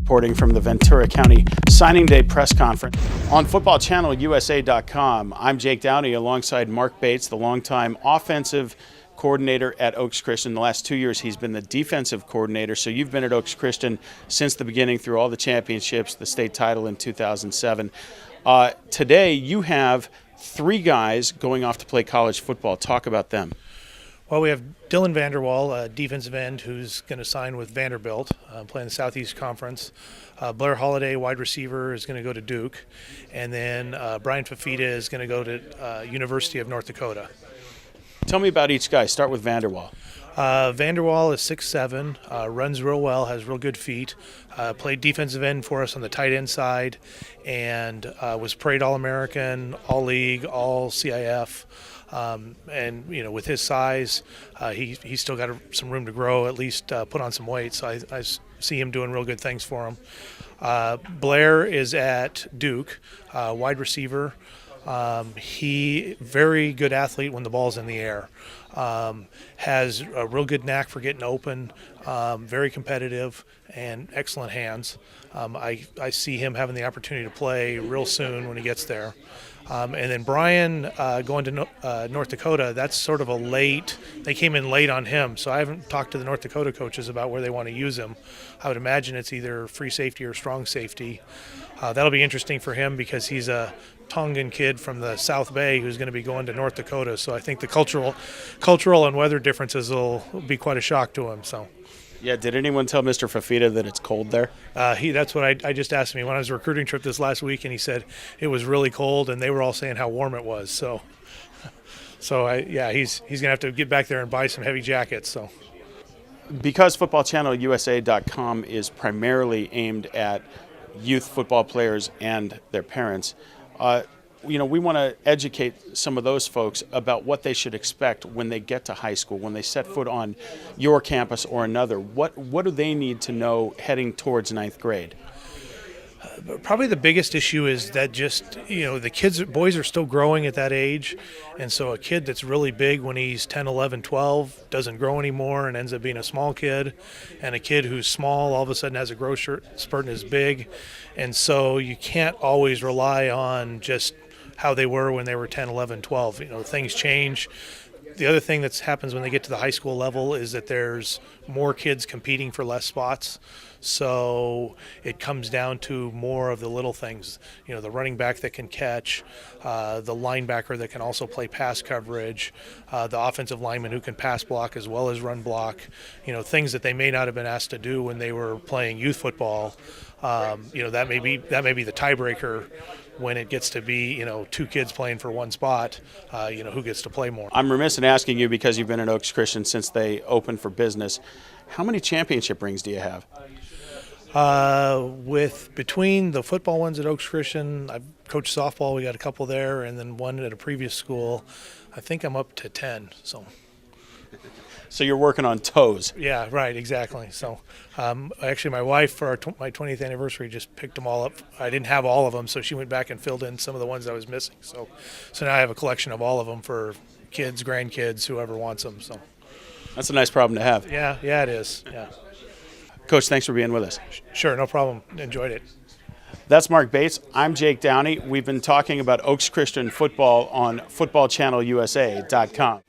reporting from the Ventura County Signing Day press conference. On footballchannelusa.com, I'm Jake Downey alongside Mark Bates, the longtime offensive coordinator at Oaks Christian. The last 2 years he's been the defensive coordinator, so you've been at Oaks Christian since the beginning through all the championships, the state title in 2007. Today you have three guys going off to play college football. Talk about them. Well, we have Dylan Vanderwall, a defensive end who's going to sign with Vanderbilt, playing the Southeast Conference. Blair Holliday, wide receiver, is going to go to Duke. And then Brian Fafita is going to go to University of North Dakota. Tell me about each guy. Start with Vanderwall. Vanderwall is 6'7", runs real well, has real good feet, played defensive end for us on the tight end side, and was parade All-American, All-League, All-CIF. And with his size, he's still got some room to grow, at least put on some weight. So I see him doing real good things for him. Blair is at Duke, wide receiver. He very good athlete when the ball's in the air. Has a real good knack for getting open, very competitive, and excellent hands. I see him having the opportunity to play real soon when he gets there. And then Brian going to North Dakota, that's sort of a late, they came in late on him, so I haven't talked to the North Dakota coaches about where they want to use him. I would imagine it's either free safety or strong safety. That'll be interesting for him because he's a Tongan kid from the South Bay who's going to be going to North Dakota, so I think the cultural and weather differences will be quite a shock to him. So. Yeah, did anyone tell Mr. Fafita that it's cold there? That's what I just asked him. He went on his recruiting trip this last week, and he said it was really cold, and they were all saying how warm it was. So he's going to have to get back there and buy some heavy jackets. So. Because footballchannelusa.com is primarily aimed at youth football players and their parents, we want to educate some of those folks about what they should expect when they get to high school, when they set foot on your campus or another. What do they need to know heading towards ninth grade? Probably the biggest issue is that the boys are still growing at that age, and so a kid that's really big when he's 10, 11, 12 doesn't grow anymore and ends up being a small kid, and a kid who's small all of a sudden has a growth spurt and is big, and so you can't always rely on just how they were when they were 10, 11, 12. Things change. The other thing that happens when they get to the high school level is that there's more kids competing for less spots. So it comes down to more of the little things, the running back that can catch, the linebacker that can also play pass coverage, the offensive lineman who can pass block as well as run block, things that they may not have been asked to do when they were playing youth football. That may be the tiebreaker when it gets to be, two kids playing for one spot, who gets to play more. I'm remiss in asking you, because you've been at Oaks Christian since they opened for business, how many championship rings do you have? Between the football ones at Oaks Christian, I've coached softball, we got a couple there, and then one at a previous school. I think I'm up to 10, So you're working on toes. Yeah, right, exactly. So actually my wife, for my 20th anniversary, just picked them all up. I didn't have all of them, so she went back and filled in some of the ones I was missing. So now I have a collection of all of them for kids, grandkids, whoever wants them. So that's a nice problem to have. Yeah, it is. Yeah. Coach, thanks for being with us. Sure, no problem. Enjoyed it. That's Mark Bates. I'm Jake Downey. We've been talking about Oaks Christian football on footballchannelusa.com.